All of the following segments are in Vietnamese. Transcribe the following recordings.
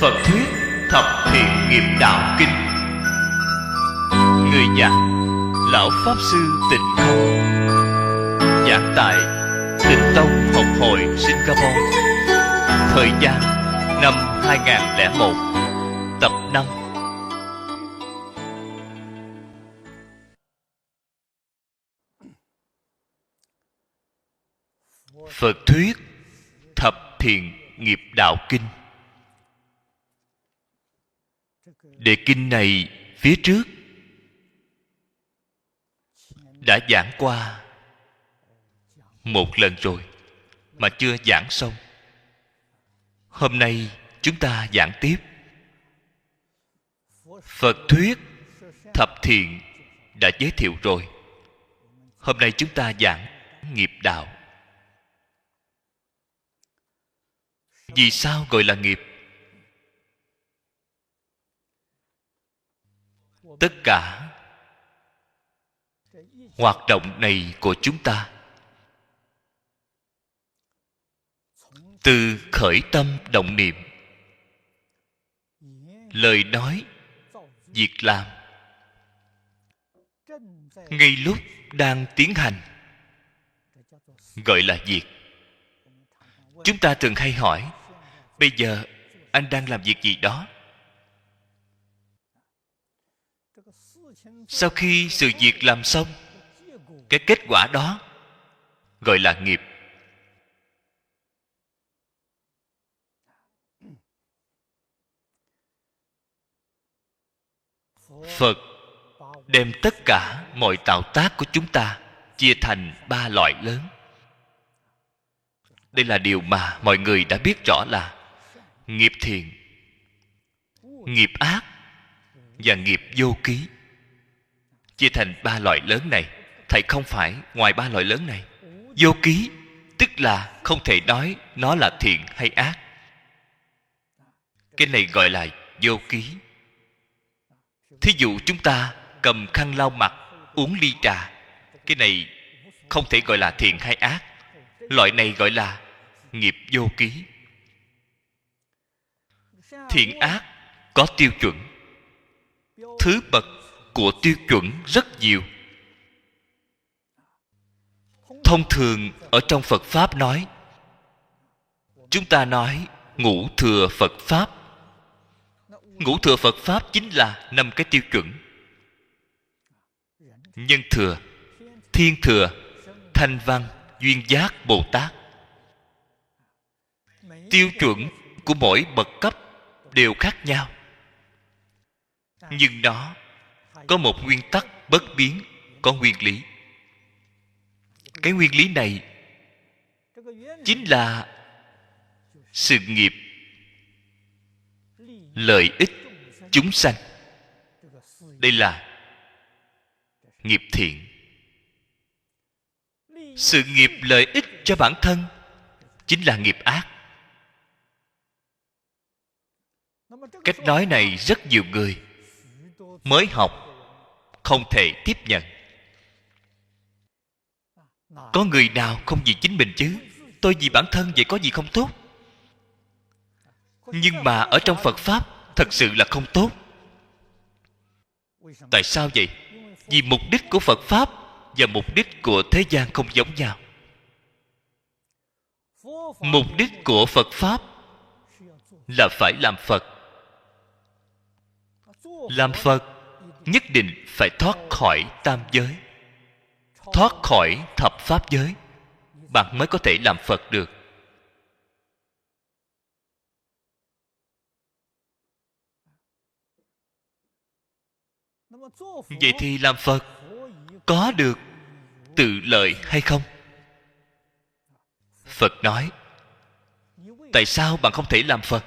Phật thuyết thập thiện nghiệp đạo kinh. Người giảng Lão Pháp Sư Tịnh Không, giảng tại Tịnh Tông Học Hội Singapore. Thời gian năm 2001. Tập 5. Phật thuyết thập thiện nghiệp đạo kinh. Đề kinh này phía trước đã giảng qua một lần rồi mà chưa giảng xong. Hôm nay chúng ta giảng tiếp. Phật thuyết thập thiện đã giới thiệu rồi. Hôm nay chúng ta giảng nghiệp đạo. Vì sao gọi là nghiệp? Tất cả hoạt động này của chúng ta, từ khởi tâm động niệm, lời nói, việc làm, ngay lúc đang tiến hành, gọi là việc. Chúng ta thường hay hỏi, bây giờ anh đang làm việc gì đó? Sau khi sự việc làm xong, cái kết quả đó gọi là nghiệp. Phật đem tất cả mọi tạo tác của chúng ta chia thành 3 loại lớn. Đây là điều mà mọi người đã biết rõ là nghiệp thiện, nghiệp ác và nghiệp vô ký. Chia thành 3 loại lớn này. Thầy không phải ngoài 3 loại lớn này. Vô ký tức là không thể nói nó là thiện hay ác. Cái này gọi là vô ký. Thí dụ chúng ta cầm khăn lau mặt, uống ly trà, cái này không thể gọi là thiện hay ác. Loại này gọi là nghiệp vô ký. Thiện ác có tiêu chuẩn. Thứ bậc của tiêu chuẩn rất nhiều. Thông thường ở trong Phật Pháp nói, chúng ta nói ngũ thừa Phật Pháp. Ngũ thừa Phật Pháp chính là 5 cái tiêu chuẩn: nhân thừa, thiên thừa, thanh văn, duyên giác, Bồ Tát. Tiêu chuẩn của mỗi bậc cấp đều khác nhau, nhưng nó có một nguyên tắc bất biến, có nguyên lý. Cái nguyên lý này chính là sự nghiệp lợi ích chúng sanh. Đây là nghiệp thiện. Sự nghiệp lợi ích cho bản thân chính là nghiệp ác. Cách nói này rất nhiều người mới học không thể tiếp nhận. Có người nào không vì chính mình chứ? Tôi vì bản thân vậy có gì không tốt? Nhưng mà ở trong Phật Pháp thật sự là không tốt. Tại sao vậy? Vì mục đích của Phật Pháp và mục đích của thế gian không giống nhau. Mục đích của Phật Pháp là phải làm Phật. Làm Phật nhất định phải thoát khỏi tam giới, thoát khỏi thập pháp giới, bạn mới có thể làm Phật được. Vậy thì làm Phật có được tự lợi hay không? Phật nói, tại sao bạn không thể làm Phật?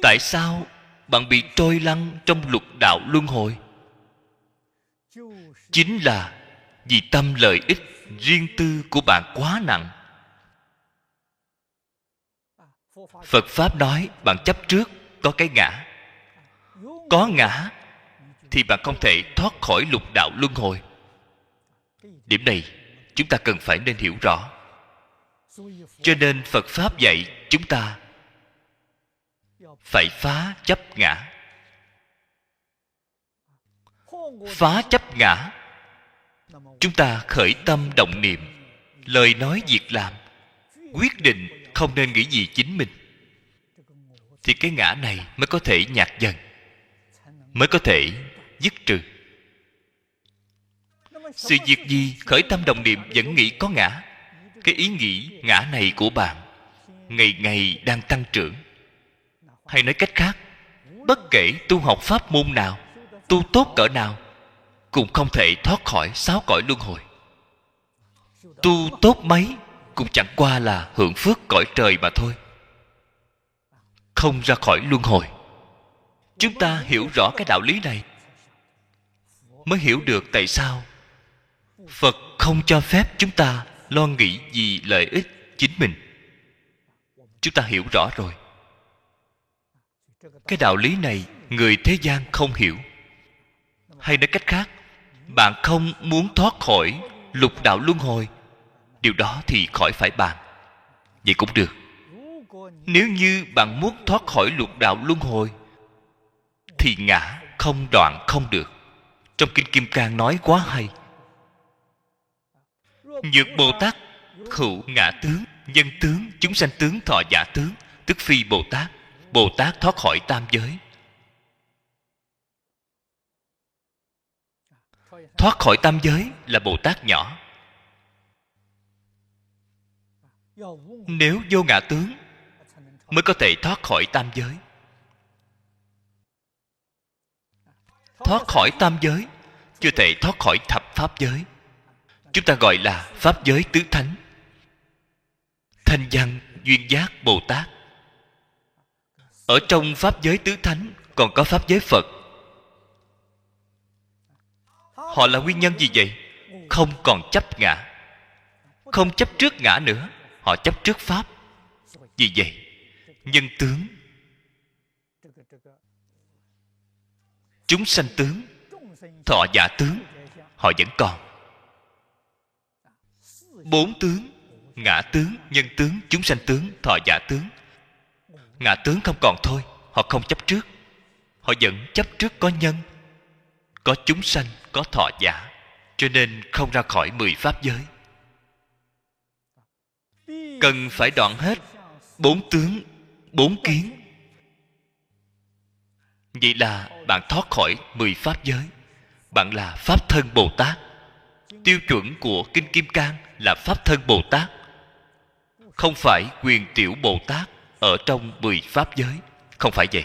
Tại sao bạn bị trôi lăn trong lục đạo luân hồi? Chính là vì tâm lợi ích riêng tư của bạn quá nặng. Phật Pháp nói bạn chấp trước có cái ngã. Có ngã thì bạn không thể thoát khỏi lục đạo luân hồi. Điểm này chúng ta cần phải nên hiểu rõ. Cho nên Phật Pháp dạy chúng ta phải phá chấp ngã. Phá chấp ngã, chúng ta khởi tâm động niệm, lời nói việc làm, quyết định không nên nghĩ gì chính mình, thì cái ngã này mới có thể nhạt dần, mới có thể dứt trừ. Sự việc gì khởi tâm động niệm vẫn nghĩ có ngã, cái ý nghĩ ngã này của bạn ngày ngày đang tăng trưởng. Hay nói cách khác, bất kể tu học pháp môn nào, tu tốt cỡ nào, cũng không thể thoát khỏi 6 cõi luân hồi. Tu tốt mấy cũng chẳng qua là hưởng phước cõi trời mà thôi, không ra khỏi luân hồi. Chúng ta hiểu rõ cái đạo lý này, mới hiểu được tại sao Phật không cho phép chúng ta lo nghĩ vì lợi ích chính mình. Chúng ta hiểu rõ rồi. Cái đạo lý này người thế gian không hiểu. Hay nói cách khác, bạn không muốn thoát khỏi lục đạo luân hồi, điều đó thì khỏi phải bàn. Vậy cũng được. Nếu như bạn muốn thoát khỏi lục đạo luân hồi, thì ngã không đoạn không được. Trong Kinh Kim Cang nói quá hay. Nhược Bồ Tát hữu ngã tướng, nhân tướng, chúng sanh tướng, thọ giả tướng, tức phi Bồ Tát. Bồ Tát thoát khỏi tam giới. Thoát khỏi tam giới là Bồ Tát nhỏ. Nếu vô ngã tướng mới có thể thoát khỏi tam giới. Thoát khỏi tam giới chưa thể thoát khỏi thập pháp giới. Chúng ta gọi là pháp giới tứ thánh: Thanh Văn, Duyên Giác, Bồ Tát. Ở trong pháp giới tứ thánh còn có pháp giới Phật. Họ là nguyên nhân gì vậy? Không còn chấp ngã, không chấp trước ngã nữa, họ chấp trước pháp. Vì vậy, nhân tướng, chúng sanh tướng, thọ giả tướng họ vẫn còn. 4 tướng: ngã tướng, nhân tướng, chúng sanh tướng, thọ giả tướng. Ngã tướng không còn thôi, họ không chấp trước. Họ vẫn chấp trước có nhân, có chúng sanh, có thọ giả, cho nên không ra khỏi 10 pháp giới. Cần phải đoạn hết 4 tướng, 4 kiến. Vậy là bạn thoát khỏi 10 pháp giới. Bạn là Pháp Thân Bồ Tát. Tiêu chuẩn của Kinh Kim Cang là Pháp Thân Bồ Tát, không phải Quyền Tiểu Bồ Tát ở trong 10 pháp giới. Không phải vậy.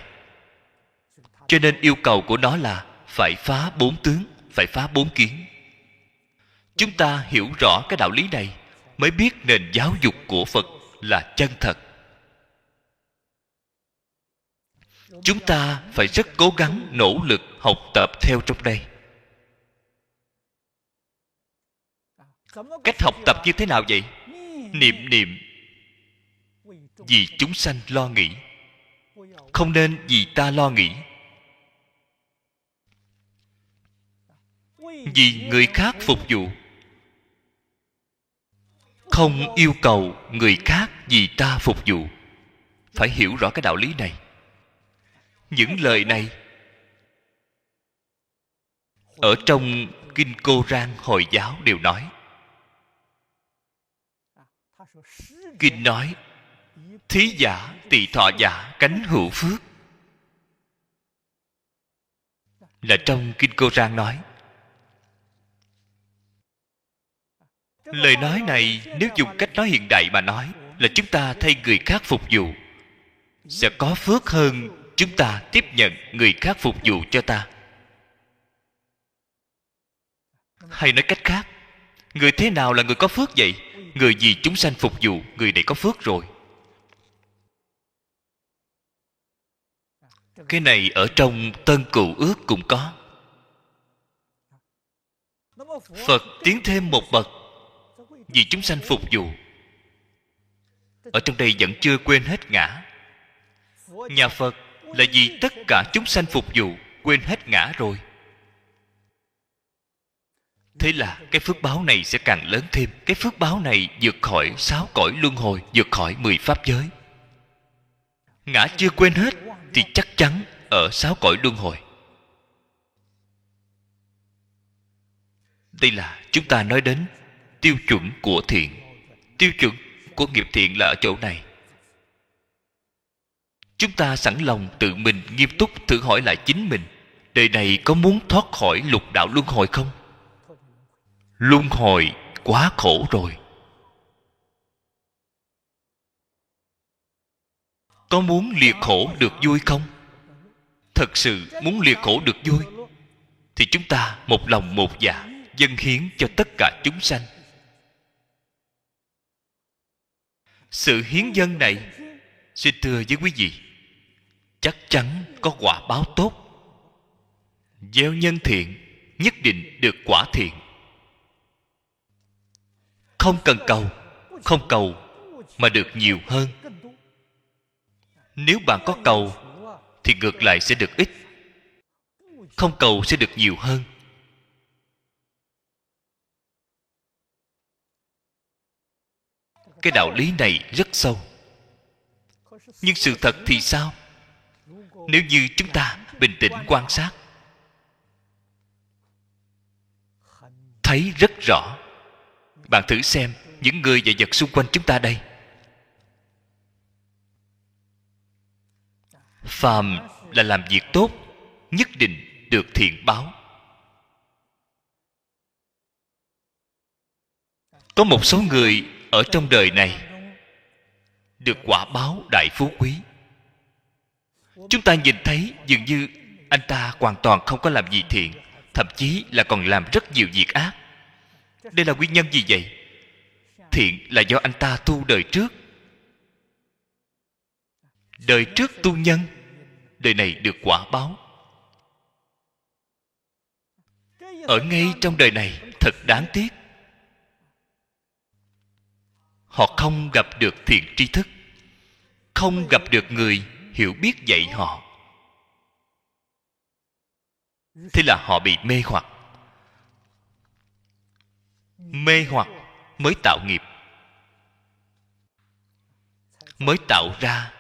Cho nên yêu cầu của nó là phải phá 4 tướng, phải phá 4 kiến. Chúng ta hiểu rõ cái đạo lý này mới biết nền giáo dục của Phật là chân thật. Chúng ta phải rất cố gắng nỗ lực học tập theo trong đây. Cách học tập như thế nào vậy? Niệm niệm, vì chúng sanh lo nghĩ, không nên vì ta lo nghĩ. Vì người khác phục vụ, không yêu cầu người khác vì ta phục vụ. Phải hiểu rõ cái đạo lý này. Những lời này ở trong Kinh Cô Rang Hồi giáo đều nói. Kinh nói: thí giả tỳ thọ giả cánh hữu phước. Là trong Kinh Cô Rang nói. Lời nói này nếu dùng cách nói hiện đại mà nói, là chúng ta thay người khác phục vụ sẽ có phước hơn chúng ta tiếp nhận người khác phục vụ cho ta. Hay nói cách khác, người thế nào là người có phước vậy? Người vì chúng sanh phục vụ, người này có phước rồi. Cái này ở trong Tân Cựu Ước cũng có. Phật tiến thêm một bậc, vì chúng sanh phục vụ. Ở trong đây vẫn chưa quên hết ngã. Nhà Phật là vì tất cả chúng sanh phục vụ, quên hết ngã rồi. Thế là cái phước báo này sẽ càng lớn thêm. Cái phước báo này vượt khỏi 6 cõi luân hồi, vượt khỏi 10 pháp giới. ngã chưa quên hết thì chắc chắn ở 6 cõi luân hồi. Đây là chúng ta nói đến tiêu chuẩn của thiện. Tiêu chuẩn của nghiệp thiện là ở chỗ này. Chúng ta sẵn lòng tự mình nghiêm túc thử hỏi lại chính mình, đời này có muốn thoát khỏi lục đạo luân hồi không? Luân hồi quá khổ rồi. Có muốn lìa khổ được vui không? Thật sự muốn lìa khổ được vui thì chúng ta một lòng một dạ dâng hiến cho tất cả chúng sanh. Sự hiến dâng này, xin thưa với quý vị, chắc chắn có quả báo tốt. Gieo nhân thiện nhất định được quả thiện. Không cần cầu, không cầu mà được nhiều hơn. Nếu bạn có cầu thì ngược lại sẽ được ít. Không cầu sẽ được nhiều hơn. Cái đạo lý này rất sâu. Nhưng sự thật thì sao? Nếu như chúng ta bình tĩnh quan sát, thấy rất rõ. Bạn thử xem những người và vật xung quanh chúng ta đây. Phàm là làm việc tốt, nhất định được thiện báo. Có một số người ở trong đời này được quả báo đại phú quý. Chúng ta nhìn thấy dường như anh ta hoàn toàn không có làm gì thiện, thậm chí là còn làm rất nhiều việc ác. Đây là nguyên nhân gì vậy? Thiện là do anh ta tu đời trước. Đời trước tu nhân, đời này được quả báo. Ở ngay trong đời này thật đáng tiếc, họ không gặp được thiện tri thức, không gặp được người hiểu biết dạy họ. Thế là họ bị mê hoặc. Mê hoặc mới tạo nghiệp, mới tạo ra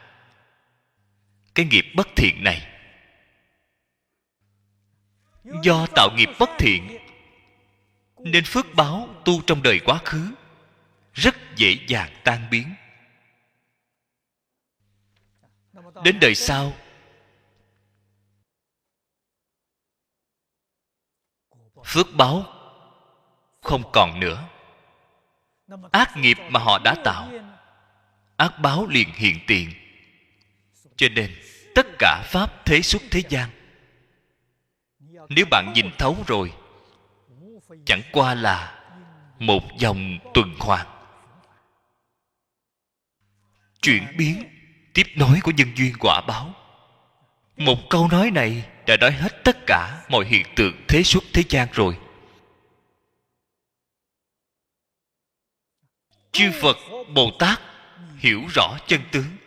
cái nghiệp bất thiện này. Do tạo nghiệp bất thiện nên phước báo tu trong đời quá khứ rất dễ dàng tan biến. Đến đời sau, phước báo không còn nữa. Ác nghiệp mà họ đã tạo, ác báo liền hiện tiền. Cho nên tất cả pháp thế xuất thế gian, nếu bạn nhìn thấu rồi, chẳng qua là một dòng tuần hoàn, chuyển biến tiếp nối của nhân duyên quả báo. Một câu nói này đã nói hết tất cả mọi hiện tượng thế xuất thế gian rồi. Chư Phật Bồ Tát hiểu rõ chân tướng.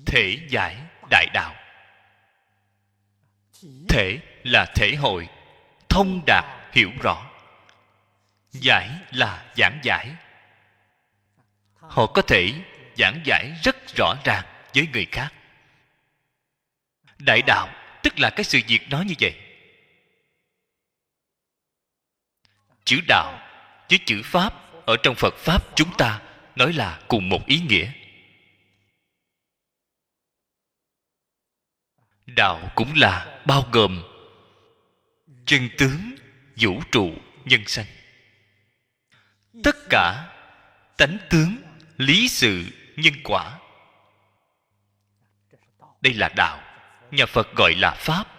Thể giải đại đạo. Thể là thể hội, thông đạt hiểu rõ. Giải là giảng giải. Họ có thể giảng giải rất rõ ràng với người khác. Đại đạo tức là cái sự việc nói như vậy. Chữ đạo với chữ pháp ở trong Phật Pháp chúng ta nói là cùng một ý nghĩa. Đạo cũng là bao gồm chân tướng, vũ trụ, nhân sanh. Tất cả tánh tướng, lý sự, nhân quả. Đây là đạo, nhà Phật gọi là pháp.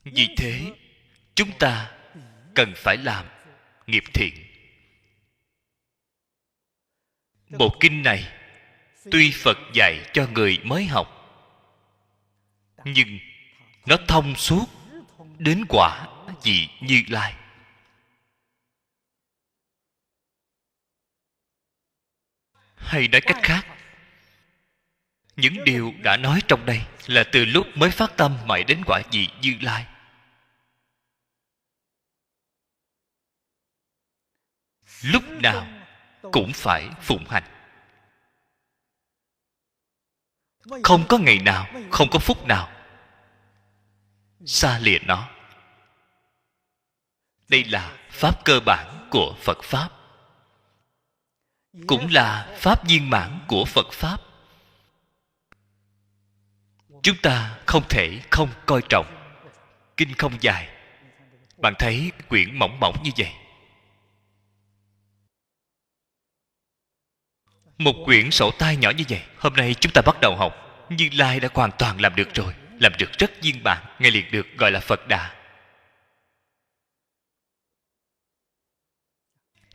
Vì thế, chúng ta cần phải làm nghiệp thiện. Bộ kinh này tuy Phật dạy cho người mới học, nhưng nó thông suốt đến quả vị Như Lai. Hay nói cách khác, những điều đã nói trong đây là từ lúc mới phát tâm mãi đến quả vị Như Lai. lúc nào cũng phải phụng hành. Không có ngày nào, không có phút nào xa lìa nó. Đây là pháp cơ bản của Phật Pháp, cũng là pháp viên mãn của Phật Pháp. Chúng ta không thể không coi trọng. Kinh không dài, bạn thấy quyển mỏng mỏng như vậy, một quyển sổ tay nhỏ như vậy. Hôm nay chúng ta bắt đầu học, Như Lai đã hoàn toàn làm được rồi, làm được rất viên mãn, ngay liền được gọi là Phật Đà.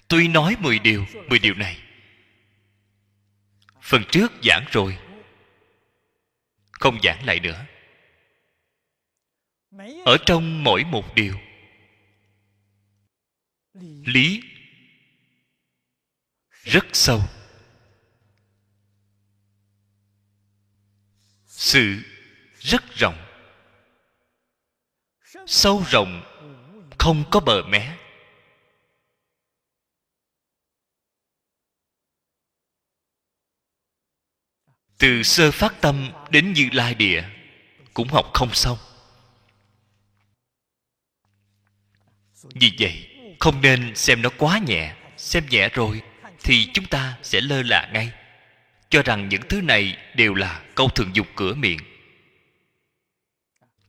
Tuy nói 10 điều này phần trước giảng rồi, không giảng lại nữa. Ở trong mỗi một điều, lý rất sâu, sự rất rộng, sâu rộng không có bờ mé. Từ sơ phát tâm đến Như Lai địa cũng học không xong. Vì vậy không nên xem nó quá nhẹ. Xem nhẹ rồi thì chúng ta sẽ lơ là ngay, cho rằng những thứ này đều là câu thường dùng cửa miệng.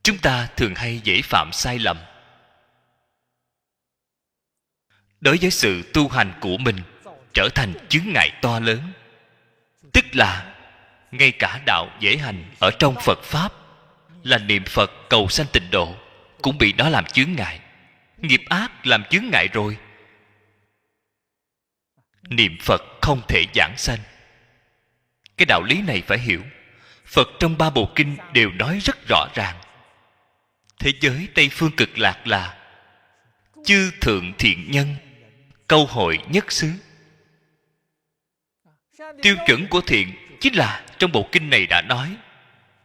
Chúng ta thường hay dễ phạm sai lầm. Đối với sự tu hành của mình trở thành chướng ngại to lớn. Tức là ngay cả đạo dễ hành ở trong Phật Pháp là niệm Phật cầu sanh tịnh độ cũng bị nó làm chướng ngại. Nghiệp ác làm chướng ngại rồi, niệm Phật không thể giảng sanh. Cái đạo lý này phải hiểu. Phật trong ba bộ kinh đều nói rất rõ ràng. Thế giới Tây Phương Cực Lạc là chư thượng thiện nhân, câu hội nhất xứ. Tiêu chuẩn của thiện chính là trong bộ kinh này đã nói.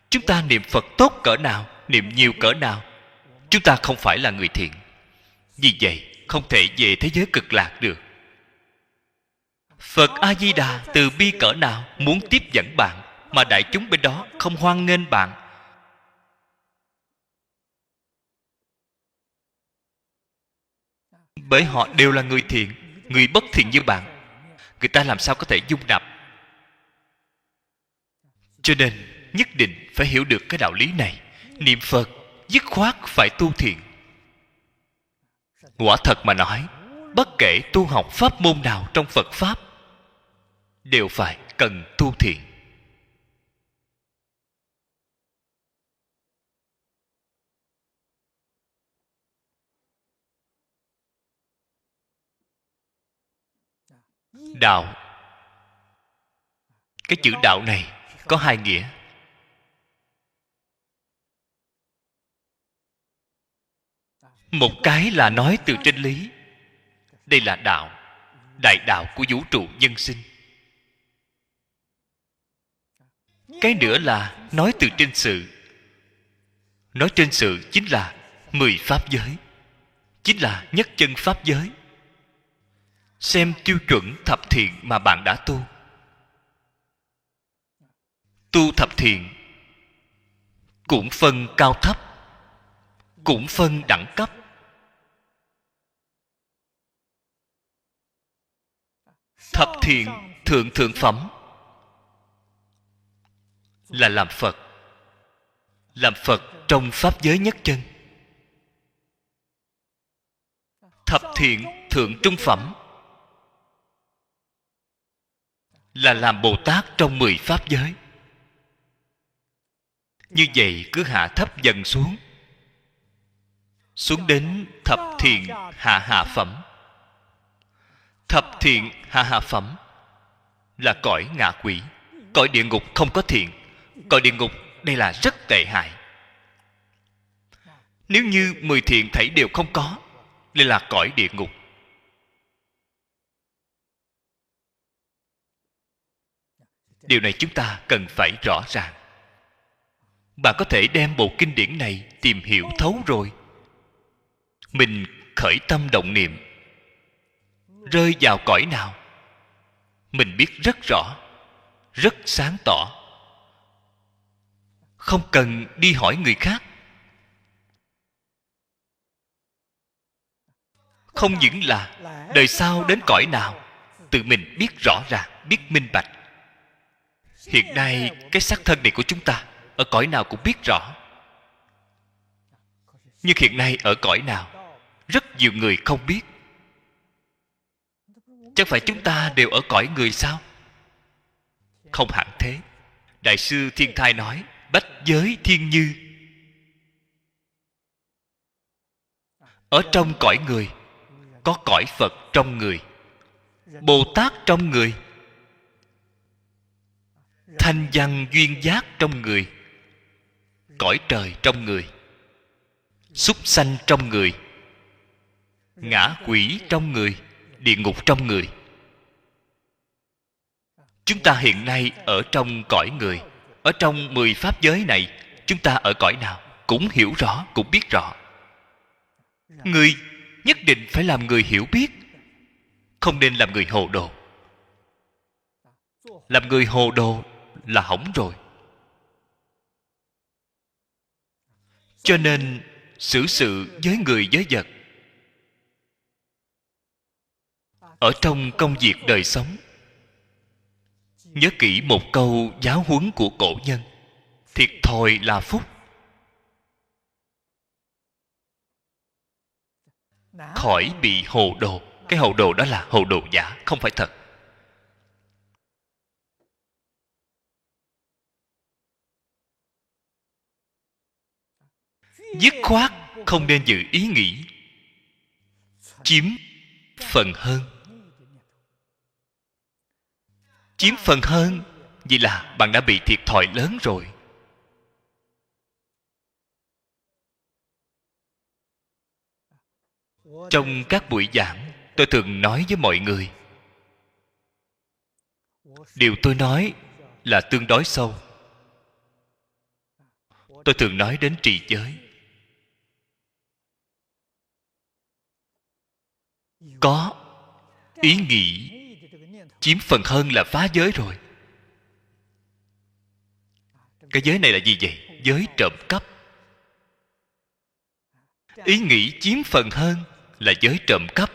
Chúng ta niệm Phật tốt cỡ nào, niệm nhiều cỡ nào, chúng ta không phải là người thiện. Vì vậy không thể về thế giới cực lạc được. Phật A Di Đà từ bi cỡ nào muốn tiếp dẫn bạn, mà đại chúng bên đó không hoan nghênh bạn. Bởi họ đều là người thiện. Người bất thiện như bạn, người ta làm sao có thể dung nạp. Cho nên nhất định phải hiểu được cái đạo lý này. Niệm Phật dứt khoát phải tu thiện. Quả thật mà nói, bất kể tu học pháp môn nào trong Phật Pháp đều phải cần tu thiện. Đạo, cái chữ đạo này có hai nghĩa. Một cái là nói từ trên lý, đây là đạo, đại đạo của vũ trụ nhân sinh. Cái nữa là nói từ trên sự. Nói trên sự chính là 10 pháp giới, chính là nhất chân pháp giới. Xem tiêu chuẩn thập thiện mà bạn đã tu. Tu thập thiện cũng phân cao thấp, cũng phân đẳng cấp. Thập thiện thượng thượng phẩm là làm Phật. Làm Phật trong pháp giới nhất chân. Thập thiện thượng trung phẩm là làm Bồ Tát trong 10 pháp giới. Như vậy cứ hạ thấp dần xuống, xuống đến thập thiện hạ hạ phẩm. Thập thiện hạ hạ phẩm là cõi ngạ quỷ. Cõi địa ngục không có thiện. Cõi địa ngục đây là rất tệ hại. Nếu như 10 thiện thảy đều không có, đây là cõi địa ngục. Điều này chúng ta cần phải rõ ràng. Bạn có thể đem bộ kinh điển này tìm hiểu thấu rồi, mình khởi tâm động niệm, rơi vào cõi nào, mình biết rất rõ, rất sáng tỏ, không cần đi hỏi người khác. Không những là đời sau đến cõi nào, tự mình biết rõ ràng, biết minh bạch. Hiện nay cái xác thân này của chúng ta ở cõi nào cũng biết rõ, nhưng hiện nay ở cõi nào rất nhiều người không biết. Chẳng phải chúng ta đều ở cõi người sao? Không hẳn thế. Đại sư Thiên Thai nói bách giới thiên như. Ở trong cõi người có cõi Phật trong người, Bồ Tát trong người, thanh văn duyên giác trong người, cõi trời trong người, súc sanh trong người, ngã quỷ trong người, địa ngục trong người. Chúng ta hiện nay ở trong cõi người, ở trong 10 pháp giới này, chúng ta ở cõi nào cũng hiểu rõ, cũng biết rõ. Người nhất định phải làm người hiểu biết, không nên làm người hồ đồ. Làm người hồ đồ là hỏng rồi. Cho nên xử sự với người với vật, ở trong công việc đời sống, nhớ kỹ một câu giáo huấn của cổ nhân: thiệt thòi là phúc. Khỏi bị hồ đồ. Cái hồ đồ đó là hồ đồ giả, không phải thật. Dứt khoát không nên giữ ý nghĩ chiếm phần hơn. Chiếm phần hơn, vậy là bạn đã bị thiệt thòi lớn rồi. Trong các buổi giảng, tôi thường nói với mọi người, điều tôi nói là tương đối sâu. Tôi thường nói đến trì giới. Có ý nghĩ chiếm phần hơn là phá giới rồi. Cái giới này là gì vậy? Giới trộm cắp. Ý nghĩ chiếm phần hơn là giới trộm cắp,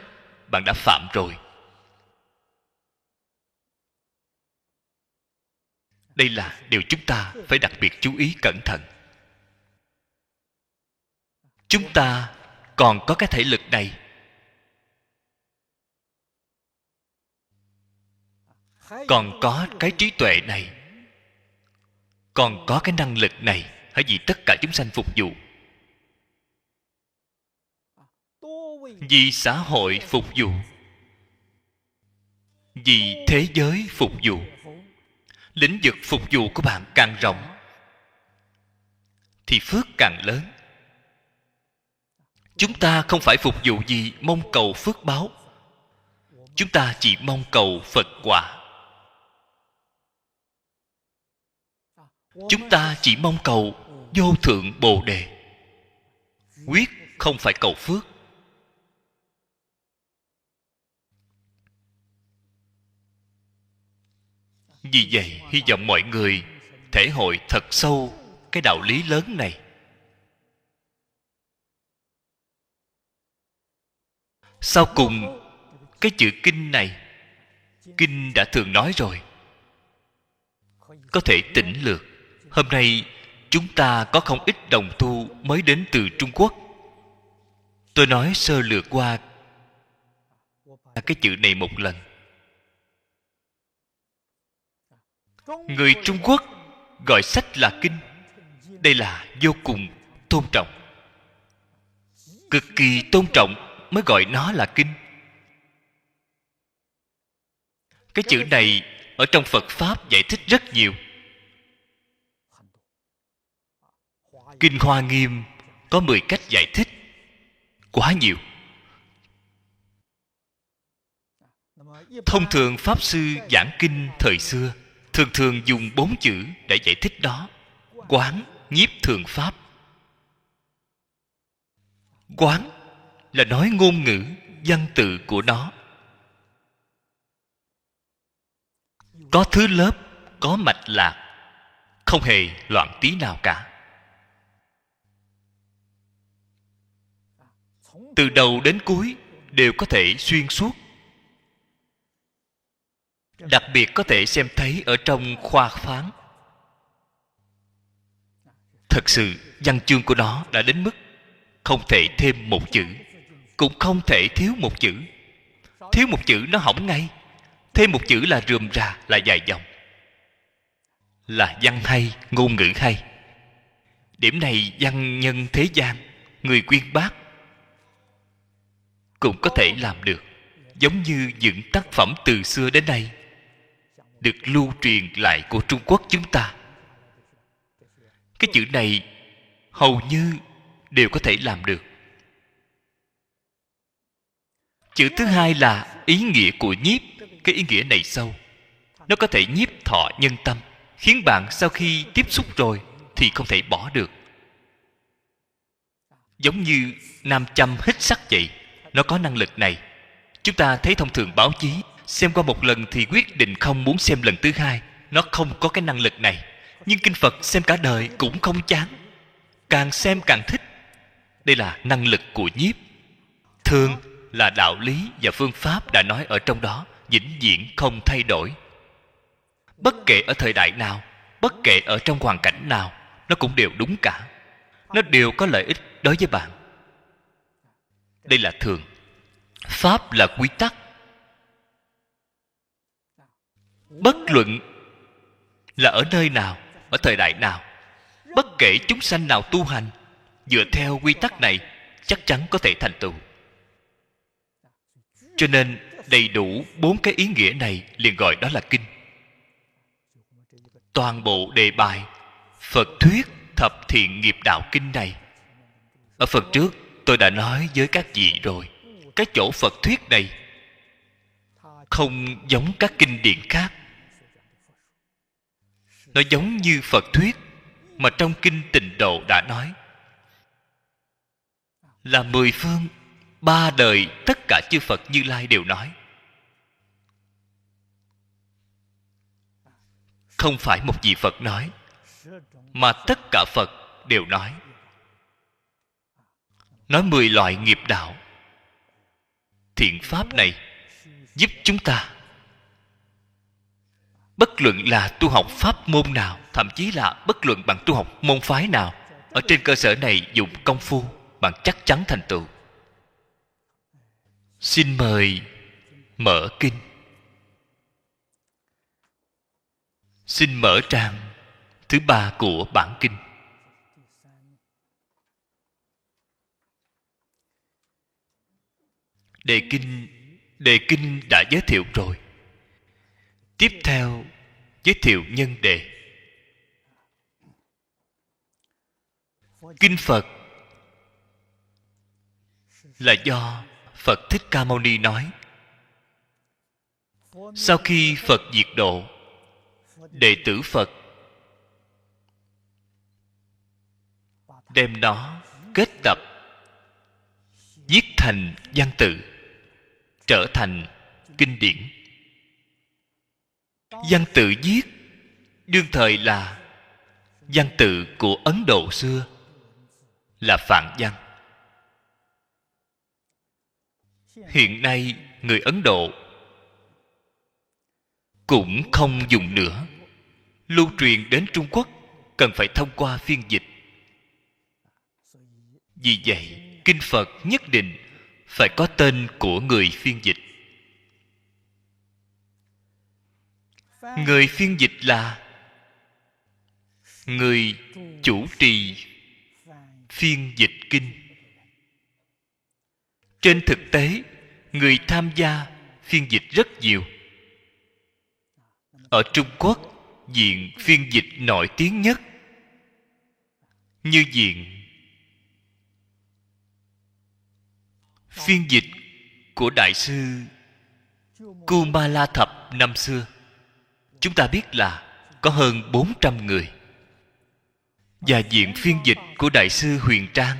bạn đã phạm rồi. Đây là điều chúng ta phải đặc biệt chú ý cẩn thận. Chúng ta còn có cái thể lực này, còn có cái trí tuệ này, còn có cái năng lực này, hãy vì tất cả chúng sanh phục vụ, vì xã hội phục vụ, vì thế giới phục vụ. Lĩnh vực phục vụ của bạn càng rộng thì phước càng lớn. Chúng ta không phải phục vụ gì mong cầu phước báo, chúng ta chỉ mong cầu Phật quả. Chúng ta chỉ mong cầu vô thượng Bồ Đề, quyết không phải cầu phước. Vì vậy, hy vọng mọi người thể hội thật sâu cái đạo lý lớn này. Sau cùng, cái chữ kinh này, kinh đã thường nói rồi, có thể tỉnh lược. Hôm nay chúng ta có không ít đồng tu mới đến từ Trung Quốc. Tôi nói sơ lược qua cái chữ này một lần. Người Trung Quốc gọi sách là kinh. Đây là vô cùng tôn trọng, cực kỳ tôn trọng mới gọi nó là kinh. Cái chữ này ở trong Phật Pháp giải thích rất nhiều. Kinh Hoa Nghiêm có 10 cách giải thích, quá nhiều. Thông thường Pháp Sư giảng kinh thời xưa thường thường dùng 4 chữ để giải thích đó: quán, nhiếp, thường, pháp. Quán là nói ngôn ngữ, văn tự của nó. có thứ lớp, có mạch lạc, không hề loạn tí nào cả. Từ đầu đến cuối đều có thể xuyên suốt. Đặc biệt có thể xem thấy ở trong khoa phán. Thật sự văn chương của nó đã đến mức không thể thêm một chữ, cũng không thể thiếu một chữ. Thiếu một chữ nó hỏng ngay, thêm một chữ là rườm rà, là dài dòng. Là văn hay, ngôn ngữ hay. Điểm này văn nhân thế gian, người uyên bác cũng có thể làm được. Giống như những tác phẩm từ xưa đến nay được lưu truyền lại của Trung Quốc chúng ta, cái chữ này hầu như đều có thể làm được. Chữ thứ hai là ý nghĩa của nhiếp. Cái ý nghĩa này sâu, nó có thể nhiếp thọ nhân tâm, khiến bạn sau khi tiếp xúc rồi thì không thể bỏ được. Giống như nam châm hít sắt vậy, nó có năng lực này. Chúng ta thấy thông thường báo chí, xem qua một lần thì quyết định không muốn xem lần thứ hai. Nó không có cái năng lực này. Nhưng kinh Phật xem cả đời cũng không chán, càng xem càng thích. Đây là năng lực của nhiếp. Thường là đạo lý và phương pháp đã nói ở trong đó, vĩnh viễn không thay đổi. Bất kể ở thời đại nào, bất kể ở trong hoàn cảnh nào, nó cũng đều đúng cả. Nó đều có lợi ích đối với bạn. Đây là thường. Pháp là quy tắc. Bất luận là ở nơi nào, ở thời đại nào, bất kể chúng sanh nào tu hành, dựa theo quy tắc này chắc chắn có thể thành tựu. Cho nên đầy đủ 4 cái ý nghĩa này liền gọi đó là kinh. Toàn bộ đề bài Phật thuyết thập thiện nghiệp đạo kinh này, ở phần trước tôi đã nói với các vị rồi. Cái chỗ Phật thuyết này không giống các kinh điển khác. Nó giống như Phật thuyết mà trong kinh Tịnh Độ đã nói, là 10 phương 3 đời tất cả chư Phật Như Lai đều nói. Không phải một vị Phật nói, mà tất cả Phật đều nói. Nói 10 loại nghiệp đạo. Thiện pháp này giúp chúng ta, bất luận là tu học pháp môn nào, thậm chí là bất luận bạn tu học môn phái nào, ở trên cơ sở này dùng công phu, bạn chắc chắn thành tựu. Xin mời mở kinh. Xin mở trang thứ 3 của bản kinh. Đề kinh đã giới thiệu rồi. Tiếp theo giới thiệu nhân đề. Kinh Phật là do Phật Thích Ca Mâu Ni nói. Sau khi Phật diệt độ, đệ tử Phật đem nó kết tập, viết thành văn tự, trở thành kinh điển. Văn tự viết đương thời là văn tự của Ấn Độ xưa, là Phạn văn. Hiện nay người Ấn Độ cũng không dùng nữa. Lưu truyền đến Trung Quốc cần phải thông qua phiên dịch. Vì vậy, kinh Phật nhất định phải có tên của người phiên dịch. Người phiên dịch là người chủ trì phiên dịch kinh. Trên thực tế, người tham gia phiên dịch rất nhiều. Ở Trung Quốc, viện phiên dịch nổi tiếng nhất như viện phiên dịch của Đại sư Kumala Thập năm xưa, chúng ta biết là có hơn 400 người. Và viện phiên dịch của Đại sư Huyền Trang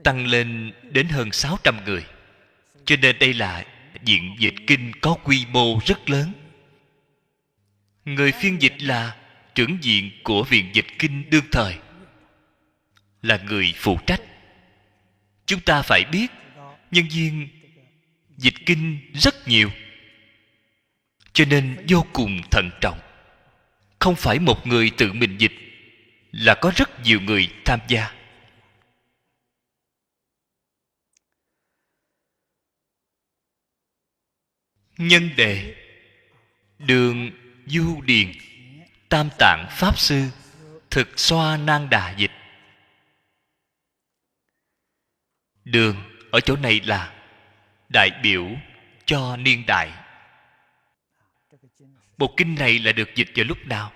tăng lên đến hơn 600 người. Cho nên đây là viện dịch kinh có quy mô rất lớn. Người phiên dịch là trưởng viện của Viện Dịch Kinh đương thời, là người phụ trách. Chúng ta phải biết nhân viên dịch kinh rất nhiều, cho nên vô cùng thận trọng. Không phải một người tự mình dịch, là có rất nhiều người tham gia. Nhân đề: Đường Du Điền Tam Tạng Pháp Sư Thực Xoa Nan Đà dịch. Đường ở chỗ này là đại biểu cho niên đại. Bộ kinh này là được dịch vào lúc nào?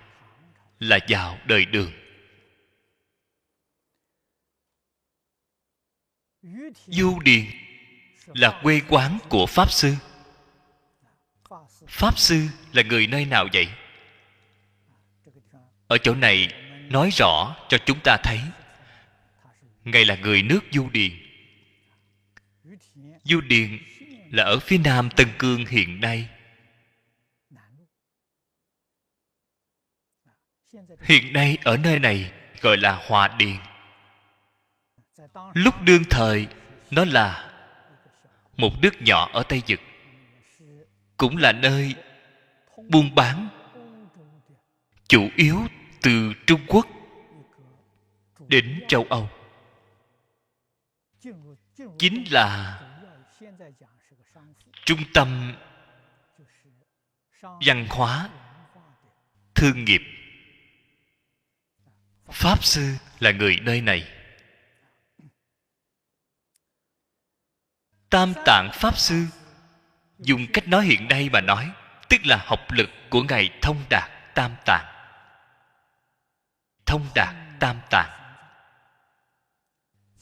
Là vào đời Đường. Du Điền là quê quán của Pháp Sư. Pháp Sư là người nơi nào vậy? Ở chỗ này nói rõ cho chúng ta thấy Ngài là người nước Du Điền. Du Điền là ở phía nam Tân Cương hiện nay. Hiện nay ở nơi này gọi là Hòa Điền. Lúc đương thời nó là một nước nhỏ ở Tây Vực, cũng là nơi buôn bán chủ yếu từ Trung Quốc đến châu Âu. Chính là trung tâm văn hóa, thương nghiệp. Pháp Sư là người nơi này. Tam Tạng Pháp Sư, dùng cách nói hiện nay mà nói, tức là học lực của Ngài thông đạt Tam Tạng. Thông đạt Tam Tạng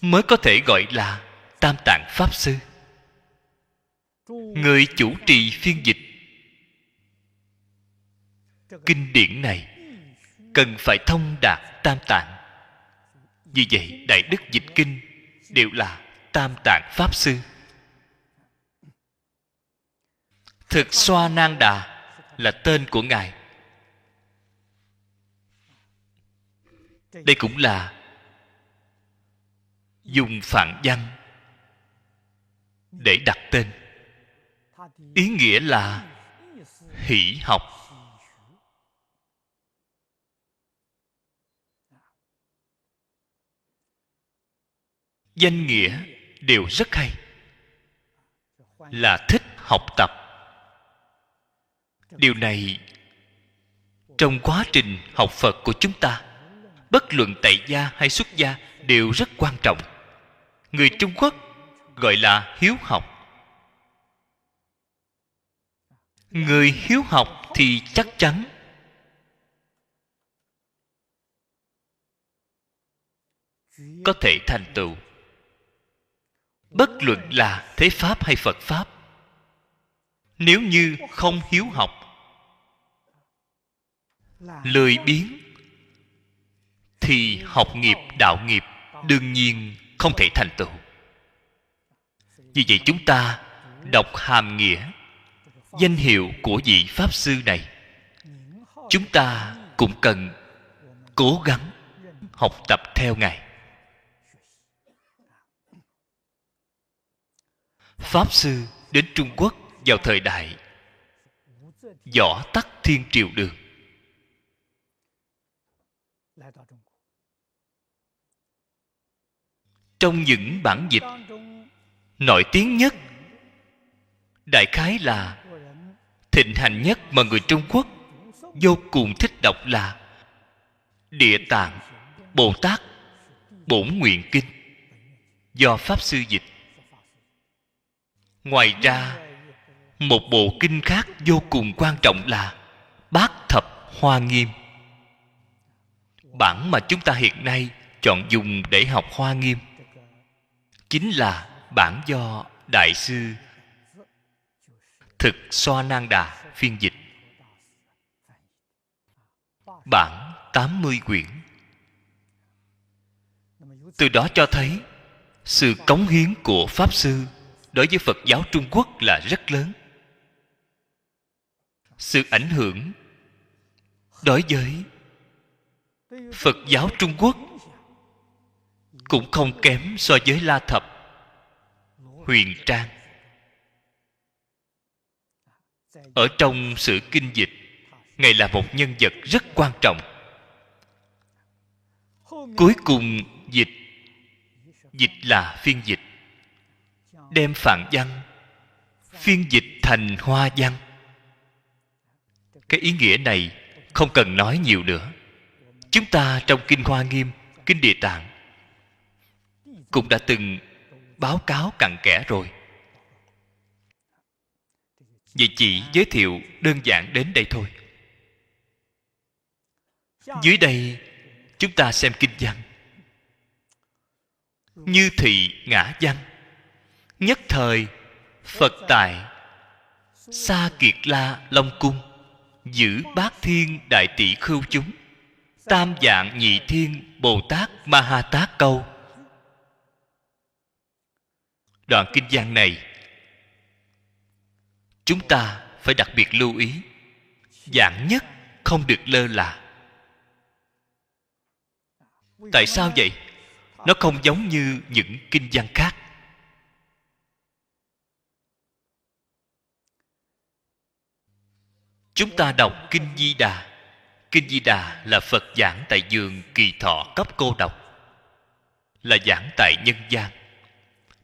mới có thể gọi là Tam Tạng Pháp Sư. Người chủ trì phiên dịch kinh điển này cần phải thông đạt Tam Tạng. Vì vậy Đại Đức dịch kinh đều là Tam Tạng Pháp Sư. Thực Xoa Nan Đà là tên của Ngài. Đây cũng là dùng phạn văn để đặt tên. Ý nghĩa là hỷ học. Danh nghĩa đều rất hay, là thích học tập. Điều này trong quá trình học Phật của chúng ta, bất luận tại gia hay xuất gia đều rất quan trọng. Người Trung Quốc gọi là hiếu học. Người hiếu học thì chắc chắn có thể thành tựu, bất luận là thế pháp hay Phật pháp. Nếu như không hiếu học, lười biếng, thì học nghiệp, đạo nghiệp đương nhiên không thể thành tựu. Vì vậy chúng ta đọc hàm nghĩa, danh hiệu của vị Pháp Sư này, chúng ta cũng cần cố gắng học tập theo Ngài. Pháp Sư đến Trung Quốc vào thời đại Võ Tắc Thiên Triều Đường. Trong những bản dịch nổi tiếng nhất, đại khái là thịnh hành nhất mà người Trung Quốc vô cùng thích đọc là Địa Tạng Bồ Tát Bổn Nguyện Kinh, do Pháp Sư dịch. Ngoài ra, một bộ kinh khác vô cùng quan trọng là Bát Thập Hoa Nghiêm. Bản mà chúng ta hiện nay chọn dùng để học Hoa Nghiêm chính là bản do Đại sư Thực Xoa Nan Đà phiên dịch. Bản 80 quyển. Từ đó cho thấy sự cống hiến của Pháp Sư đối với Phật giáo Trung Quốc là rất lớn. Sự ảnh hưởng đối với Phật giáo Trung Quốc cũng không kém so với La Thập, Huyền Trang. Ở trong sử kinh dịch, Ngài là một nhân vật rất quan trọng. Cuối cùng dịch là phiên dịch, đem Phạn văn phiên dịch thành Hoa văn. Cái ý nghĩa này không cần nói nhiều nữa. Chúng ta trong Kinh Hoa Nghiêm, Kinh Địa Tạng cũng đã từng báo cáo cặn kẽ rồi. Vậy chỉ giới thiệu đơn giản đến đây thôi. Dưới đây chúng ta xem kinh văn. Như thị ngã văn, nhất thời Phật tại Sa Kiệt La Long Cung, giữ bát thiên đại tỷ khưu chúng, tam dạng nhị thiên Bồ Tát Ma Ha Tát câu. Đoạn kinh văn này chúng ta phải đặc biệt lưu ý, giảng nhất không được lơ là. Tại sao vậy? Nó không giống như những kinh văn khác. Chúng ta đọc Kinh Di Đà. Kinh Di Đà là Phật giảng tại vườn Kỳ Thọ cấp cô độc, là giảng tại nhân gian.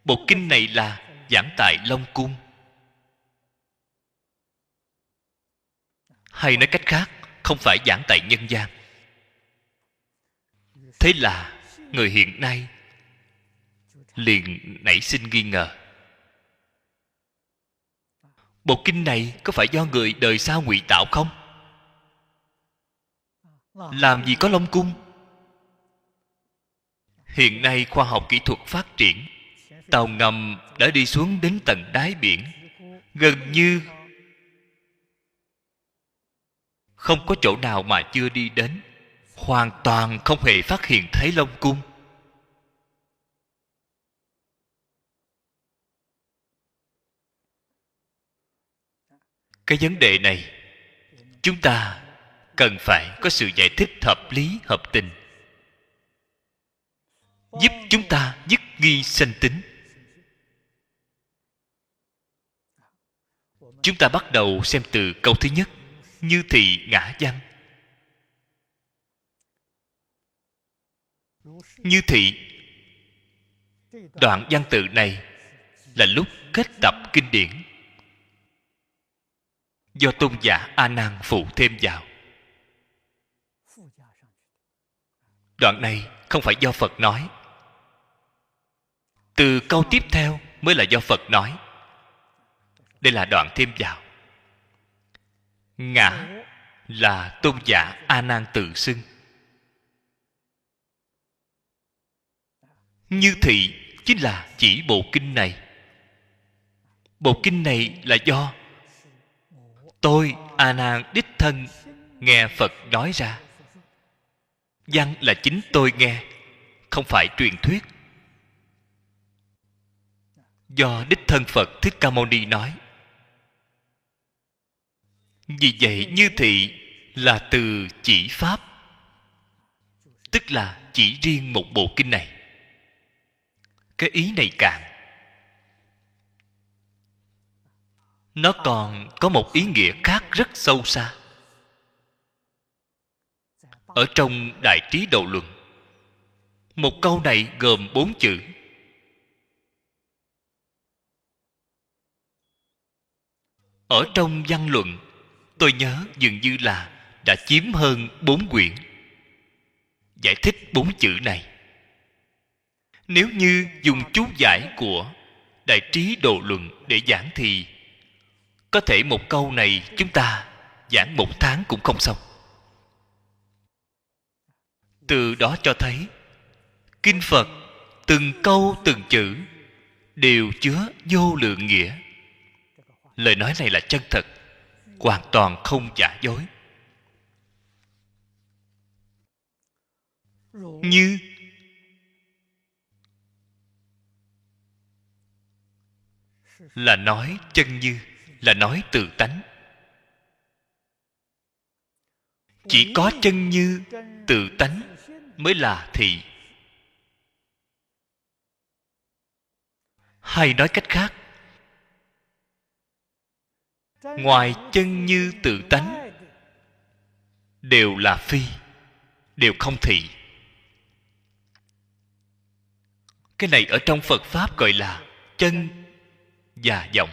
Bộ kinh này là giảng tại Long Cung. Hay nói cách khác, không phải giảng tại nhân gian. Thế là người hiện nay liền nảy sinh nghi ngờ. Bộ kinh này có phải do người đời sau ngụy tạo không? Làm gì có Long Cung? Hiện nay khoa học kỹ thuật phát triển, tàu ngầm đã đi xuống đến tận đáy biển, gần như không có chỗ nào mà chưa đi đến, hoàn toàn không hề phát hiện thấy Long Cung. Cái vấn đề này chúng ta cần phải có sự giải thích hợp lý hợp tình, giúp chúng ta dứt nghi sanh tính. Chúng ta bắt đầu xem từ câu thứ nhất, như thị ngã văn. Như thị, đoạn văn tự này là lúc kết tập kinh điển, do tôn giả A Nan phụ thêm vào. Đoạn này không phải do Phật nói, từ câu tiếp theo mới là do Phật nói. Đây là đoạn thêm vào. Ngã là tôn giả A Nan tự xưng. Như thị chính là chỉ bộ kinh này. Bộ kinh này là do tôi A Nan đích thân nghe Phật nói ra. Văn là chính tôi nghe, không phải truyền thuyết. Do đích thân Phật Thích Ca Mâu Ni nói. Vì vậy như thị là từ chỉ pháp, tức là chỉ riêng một bộ kinh này. Cái ý này cạn. Nó còn có một ý nghĩa khác rất sâu xa. Ở trong Đại Trí Độ Luận, một câu này gồm 4 chữ. Ở trong văn luận, tôi nhớ dường như là đã chiếm hơn 4 quyển giải thích 4 chữ này. Nếu như dùng chú giải của Đại Trí Độ Luận để giảng thì có thể một câu này chúng ta giảng 1 tháng cũng không xong. Từ đó cho thấy kinh Phật từng câu từng chữ đều chứa vô lượng nghĩa. Lời nói này là chân thật, hoàn toàn không giả dối. Như là nói chân như, là nói từ tánh. Chỉ có chân như tự tánh mới là thị. Hay nói cách khác, ngoài chân như tự tánh đều là phi, đều không thị. Cái này ở trong Phật Pháp gọi là chân và vọng.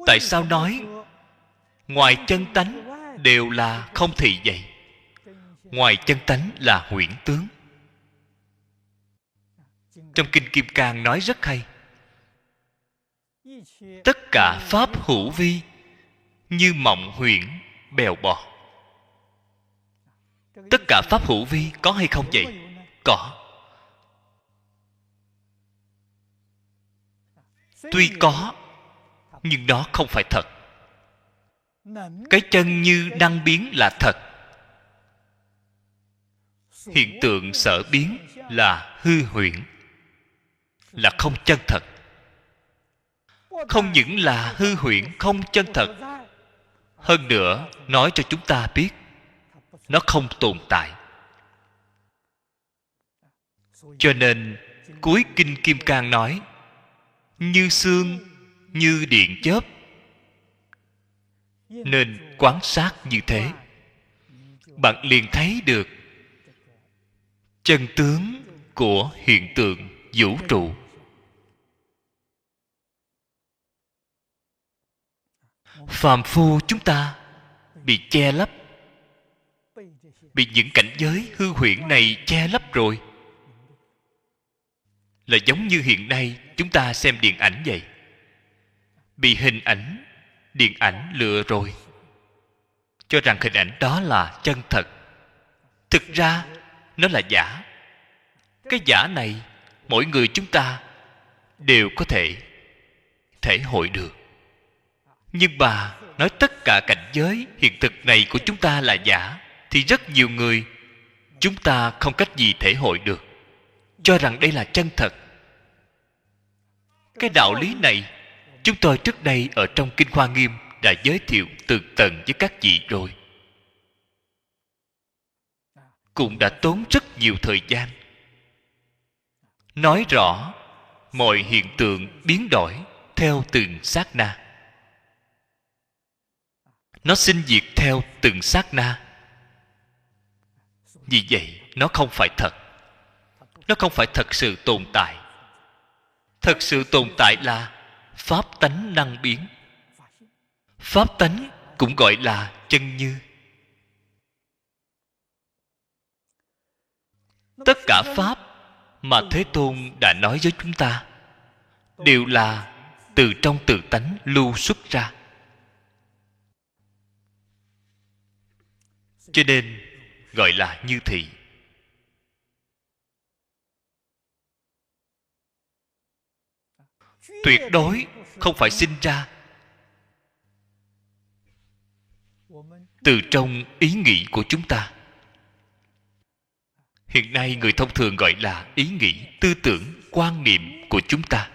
Tại sao nói ngoài chân tánh đều là không thị vậy? Ngoài chân tánh là huyễn tướng. Trong Kinh Kim Cang nói rất hay: tất cả pháp hữu vi như mộng huyễn bèo bọt. Tất cả pháp hữu vi có hay không vậy? Có. Tuy có, nhưng nó không phải thật. Cái chân như năng biến là thật. Hiện tượng sở biến là hư huyễn, là không chân thật. Không những là hư huyễn, không chân thật, hơn nữa nói cho chúng ta biết nó không tồn tại. Cho nên cuối Kinh Kim Cang nói như sương, như điện chớp. Nên quan sát như thế, bạn liền thấy được chân tướng của hiện tượng vũ trụ. Phàm phu chúng ta bị che lấp, bị những cảnh giới hư huyễn này che lấp rồi. Là giống như hiện nay chúng ta xem điện ảnh vậy, bị hình ảnh, điện ảnh lừa rồi, cho rằng hình ảnh đó là chân thật. Thực ra nó là giả. Cái giả này mỗi người chúng ta đều có thể thể hội được. Nhưng mà nói tất cả cảnh giới hiện thực này của chúng ta là giả, thì rất nhiều người chúng ta không cách gì thể hội được, cho rằng đây là chân thật. Cái đạo lý này chúng tôi trước đây ở trong Kinh Hoa Nghiêm đã giới thiệu tường tận với các vị rồi, cũng đã tốn rất nhiều thời gian nói rõ mọi hiện tượng biến đổi theo từng sát na. Nó sinh diệt theo từng sát na. Vì vậy nó không phải thật. Nó không phải thật sự tồn tại. Thật sự tồn tại là pháp tánh năng biến. Pháp tánh cũng gọi là chân như. Tất cả pháp mà Thế Tôn đã nói với chúng ta đều là từ trong tự tánh lưu xuất ra. Cho nên gọi là như thị. Tuyệt đối không phải sinh ra từ trong ý nghĩ của chúng ta. Hiện nay người thông thường gọi là ý nghĩ, tư tưởng, quan niệm của chúng ta.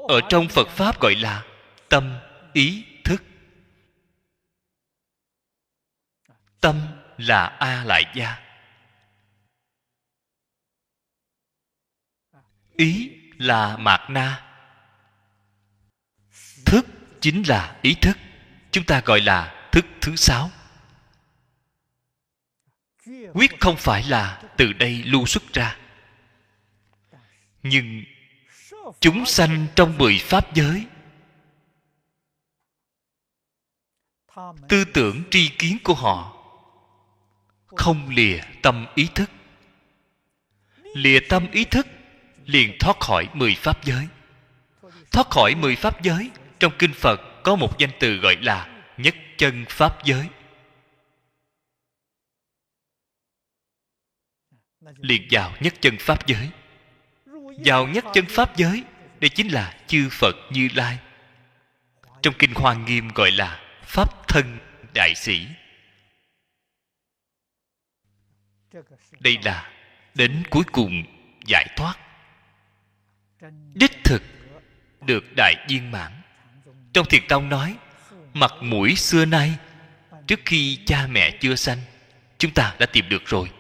Ở trong Phật Pháp gọi là tâm, ý, thức. Tâm là A Lại Gia, ý là Mạt Na, thức chính là ý thức. Chúng ta gọi là thức thứ 6. Quyết không phải là từ đây lưu xuất ra. Nhưng chúng sanh trong 10 pháp giới, tư tưởng tri kiến của họ không lìa tâm ý thức. Lìa tâm ý thức liền thoát khỏi 10 pháp giới. Thoát khỏi 10 pháp giới, trong kinh Phật có một danh từ gọi là nhất chân pháp giới. Liền vào nhất chân pháp giới. Vào nhất chân pháp giới, đây chính là chư Phật Như Lai. Trong kinh Hoa Nghiêm gọi là pháp thân đại sĩ. Đây là đến cuối cùng giải thoát, đích thực được đại viên mãn. Trong Thiền Tông nói, mặt mũi xưa nay trước khi cha mẹ chưa sanh, chúng ta đã tìm được rồi.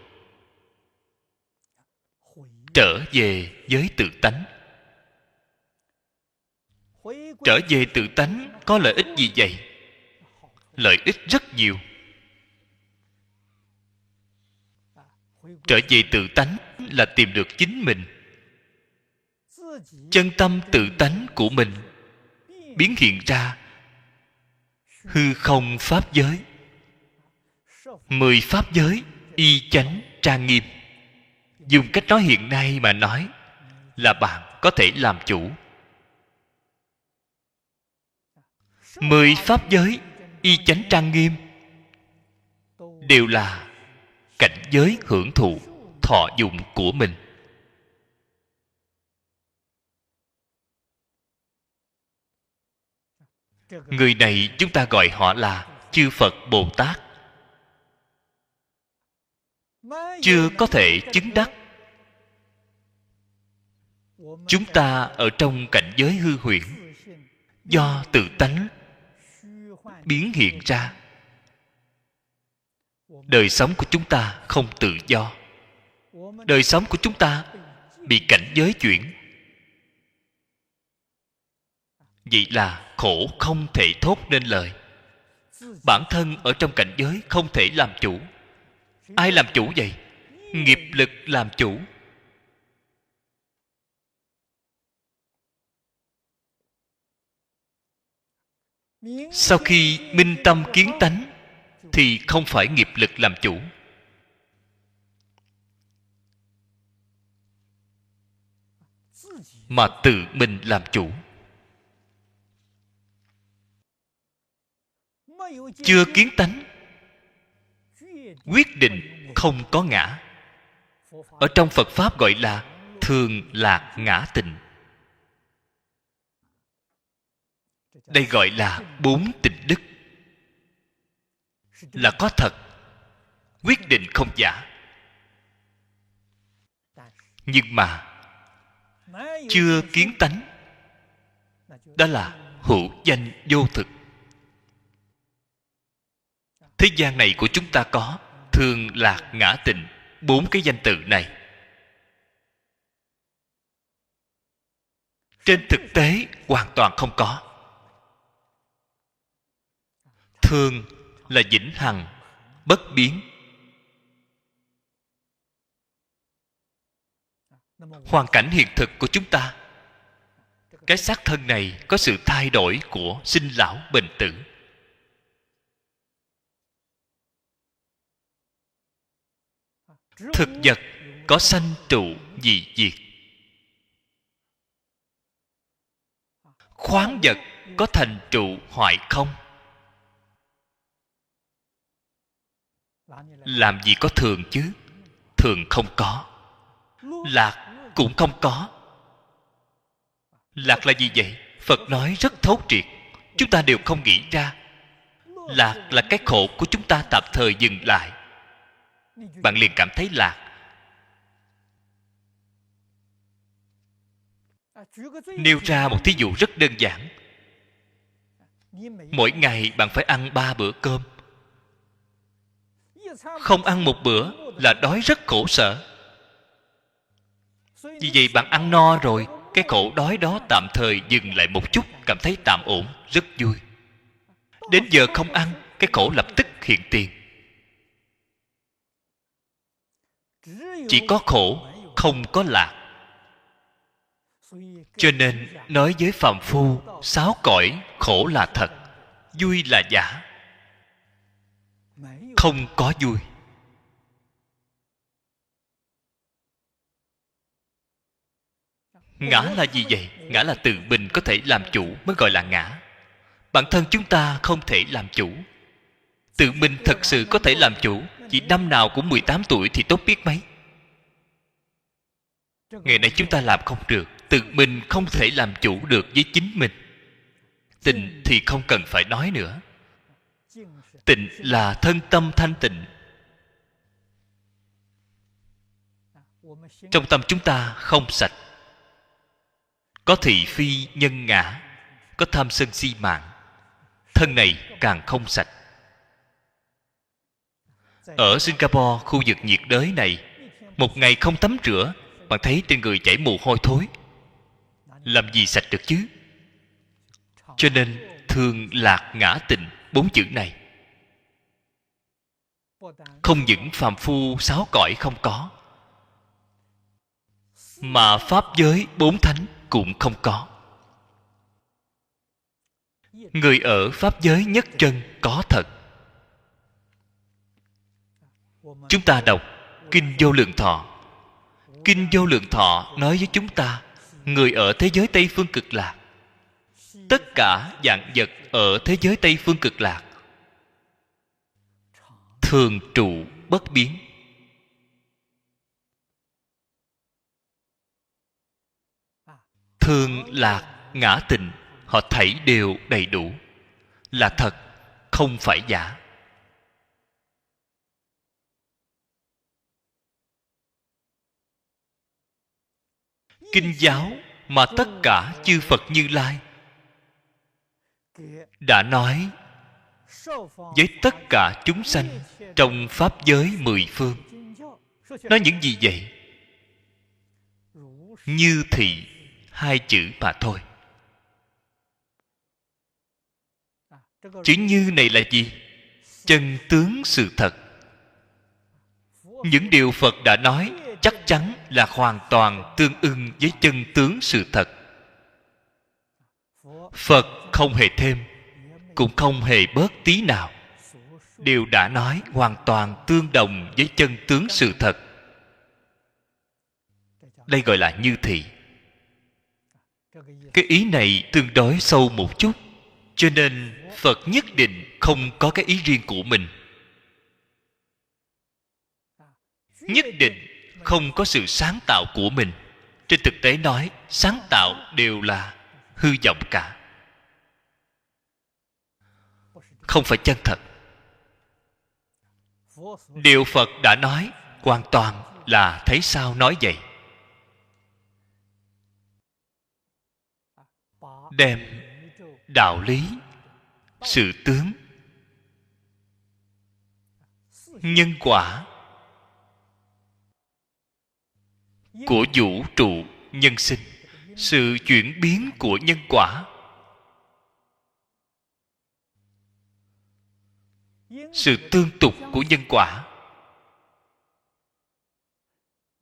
Trở về với tự tánh. Trở về tự tánh có lợi ích gì vậy? Lợi ích rất nhiều. Trở về tự tánh là tìm được chính mình. Chân tâm tự tánh của mình biến hiện ra hư không pháp giới. 10 pháp giới y chánh trang nghiêm. Dùng cách nói hiện nay mà nói là bạn có thể làm chủ. 10 pháp giới y chánh trang nghiêm đều là cảnh giới hưởng thụ, thọ dụng của mình. Người này chúng ta gọi họ là chư Phật Bồ Tát. Chưa có thể chứng đắc. Chúng ta ở trong cảnh giới hư huyễn, do tự tánh biến hiện ra. Đời sống của chúng ta không tự do. Đời sống của chúng ta bị cảnh giới chuyển. Vậy là khổ không thể thốt nên lời. Bản thân ở trong cảnh giới không thể làm chủ. Ai làm chủ vậy? Nghiệp lực làm chủ. Sau khi minh tâm kiến tánh thì không phải nghiệp lực làm chủ, mà tự mình làm chủ. Chưa kiến tánh, quyết định không có ngã. Ở trong Phật Pháp gọi là thường lạc ngã tịnh. Đây gọi là 4 tịnh đức. Là có thật, quyết định không giả. Nhưng mà chưa kiến tánh, đó là hữu danh vô thực. Thế gian này của chúng ta có thường lạc ngã tịnh, 4 cái danh từ này. Trên thực tế hoàn toàn không có. Thường là vĩnh hằng, bất biến. Hoàn cảnh hiện thực của chúng ta, cái xác thân này có sự thay đổi của sinh lão bệnh tử. Thực vật có sanh trụ dị diệt. Khoáng vật có thành trụ hoại không. Làm gì có thường chứ? Thường không có. Lạc cũng không có. Lạc là gì vậy? Phật nói rất thấu triệt, chúng ta đều không nghĩ ra. Lạc là cái khổ của chúng ta tạm thời dừng lại. Bạn liền cảm thấy lạc. Nêu ra một thí dụ rất đơn giản. Mỗi ngày bạn phải ăn 3 bữa cơm. Không ăn một bữa là đói rất khổ sở. Vì vậy bạn ăn no rồi, cái khổ đói đó tạm thời dừng lại một chút, cảm thấy tạm ổn, rất vui. Đến giờ không ăn, cái khổ lập tức hiện tiền. Chỉ có khổ, không có lạc. Cho nên nói với phàm phu, 6 cõi khổ là thật, vui là giả. Không có vui. Ngã là gì vậy? Ngã là tự mình có thể làm chủ mới gọi là ngã. Bản thân chúng ta không thể làm chủ. Tự mình thật sự có thể làm chủ, chỉ năm nào cũng 18 tuổi thì tốt biết mấy. Ngày nay chúng ta làm không được. Tự mình không thể làm chủ được với chính mình. Tịnh thì không cần phải nói nữa. Tịnh là thân tâm thanh tịnh. Trong tâm chúng ta không sạch, có thị phi nhân ngã, có tham sân si mạng, thân này càng không sạch. Ở Singapore, khu vực nhiệt đới này, một ngày không tắm rửa, bạn thấy trên người chảy mồ hôi thối, làm gì sạch được chứ? Cho nên thường lạc ngã tịnh 4 chữ này, không những phàm phu 6 cõi không có, mà pháp giới 4 thánh cũng không có. Người ở pháp giới nhất chân có thật. Chúng ta đọc Kinh Vô Lượng Thọ. Kinh Vô Lượng Thọ nói với chúng ta, người ở thế giới Tây Phương Cực Lạc, tất cả vạn vật ở thế giới Tây Phương Cực Lạc thường trụ bất biến. Thường lạc ngã tịnh, họ thảy đều đầy đủ, là thật, không phải giả. Kinh giáo mà tất cả chư Phật Như Lai đã nói với tất cả chúng sanh trong pháp giới 10 phương. Nói những gì vậy? Như thị 2 chữ mà thôi. Chữ như này là gì? Chân tướng sự thật. Những điều Phật đã nói chắc chắn là hoàn toàn tương ưng với chân tướng sự thật. Phật không hề thêm, cũng không hề bớt tí nào. Điều đã nói hoàn toàn tương đồng với chân tướng sự thật. Đây gọi là như thị. Cái ý này tương đối sâu một chút, cho nên Phật nhất định không có cái ý riêng của mình, nhất định không có sự sáng tạo của mình. Trên thực tế nói, sáng tạo đều là hư vọng cả, không phải chân thật. Điều Phật đã nói hoàn toàn là thấy sao nói vậy. Đem đạo lý, sự tướng, nhân quả của vũ trụ nhân sinh, sự chuyển biến của nhân quả, sự tương tục của nhân quả,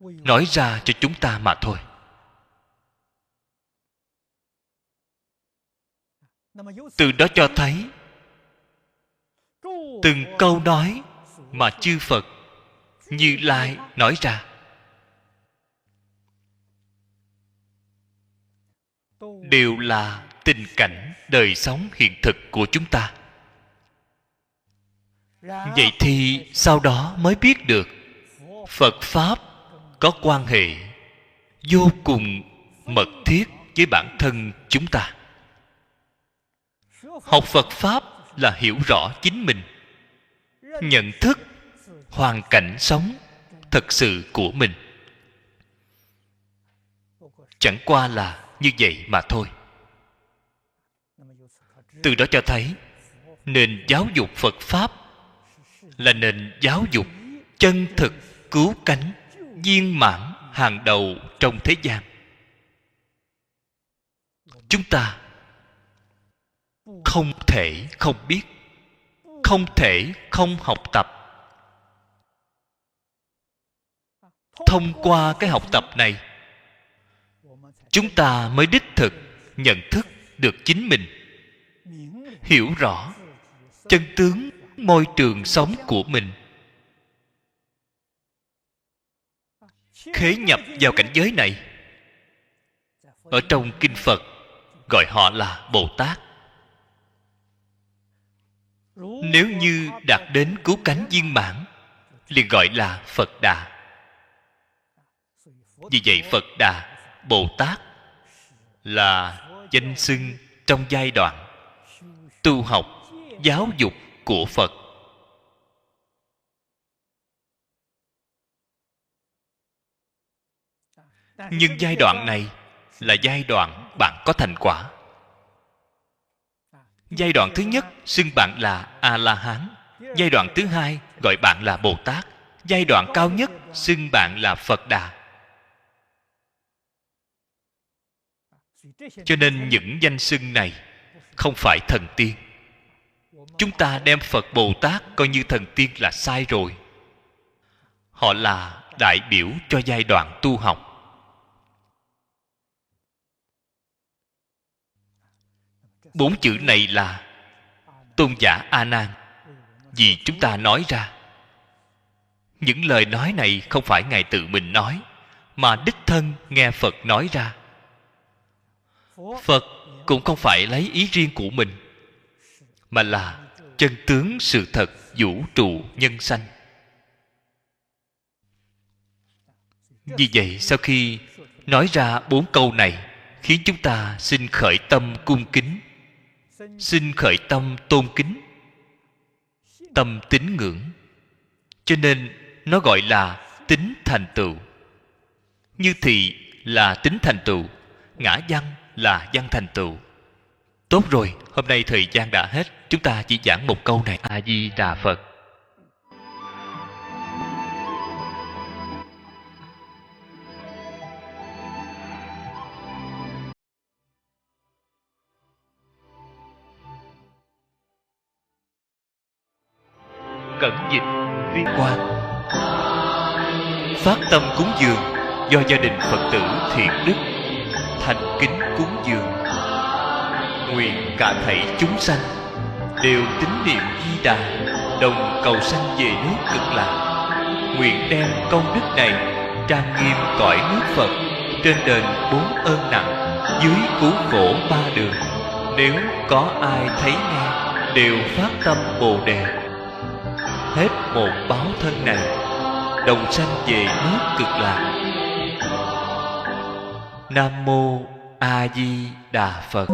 nói ra cho chúng ta mà thôi. Từ đó cho thấy từng câu nói mà chư Phật Như Lai nói ra đều là tình cảnh đời sống hiện thực của chúng ta. Vậy thì sau đó mới biết được Phật Pháp có quan hệ vô cùng mật thiết với bản thân chúng ta. Học Phật Pháp là hiểu rõ chính mình, nhận thức hoàn cảnh sống thật sự của mình. Chẳng qua là như vậy mà thôi. Từ đó cho thấy nền giáo dục Phật Pháp là nền giáo dục chân thực, cứu cánh, viên mãn hàng đầu trong thế gian. Chúng ta không thể không biết, không thể không học tập. Thông qua cái học tập này, chúng ta mới đích thực nhận thức được chính mình, hiểu rõ chân tướng môi trường sống của mình, khế nhập vào cảnh giới này. Ở trong kinh Phật gọi họ là Bồ Tát. Nếu như đạt đến cứu cánh viên mãn, liền gọi là Phật Đà. Vì vậy Phật Đà, Bồ Tát là danh xưng trong giai đoạn tu học, giáo dục của Phật. Nhưng giai đoạn này là giai đoạn bạn có thành quả. Giai đoạn thứ nhất xưng bạn là A-la-hán. Giai đoạn thứ hai gọi bạn là Bồ Tát. Giai đoạn cao nhất xưng bạn là Phật Đà. Cho nên những danh xưng này không phải thần tiên. Chúng ta đem Phật Bồ Tát coi như thần tiên là sai rồi. Họ là đại biểu cho giai đoạn tu học. Bốn chữ này là tôn giả A Nan. Vì chúng ta nói ra. Những lời nói này không phải Ngài tự mình nói, mà đích thân nghe Phật nói ra. Phật cũng không phải lấy ý riêng của mình, mà là chân tướng sự thật vũ trụ nhân sanh. Vì vậy sau khi nói ra 4 câu này, khiến chúng ta xin khởi tâm cung kính, xin khởi tâm tôn kính, tâm tín ngưỡng. Cho nên nó gọi là tín thành tựu. Như thị là tín thành tựu, ngã văn là văn thành tựu. Tốt rồi, hôm nay thời gian đã hết, chúng ta chỉ giảng một câu này. A Di Đà Phật. Cẩn dịch viên quan. Phát tâm cúng dường do gia đình Phật tử thiện đức, thành kính cúng dường. Nguyện cả thảy chúng sanh đều tín niệm Di Đà, đồng cầu sanh về nước Cực Lạc. Nguyện đem công đức này trang nghiêm cõi nước Phật, trên đền 4 ơn nặng, dưới cứu khổ 3 đường. Nếu có ai thấy nghe, đều phát tâm Bồ Đề, hết một báo thân này, đồng sanh về nước Cực Lạc. Nam mô A Di Đà Phật.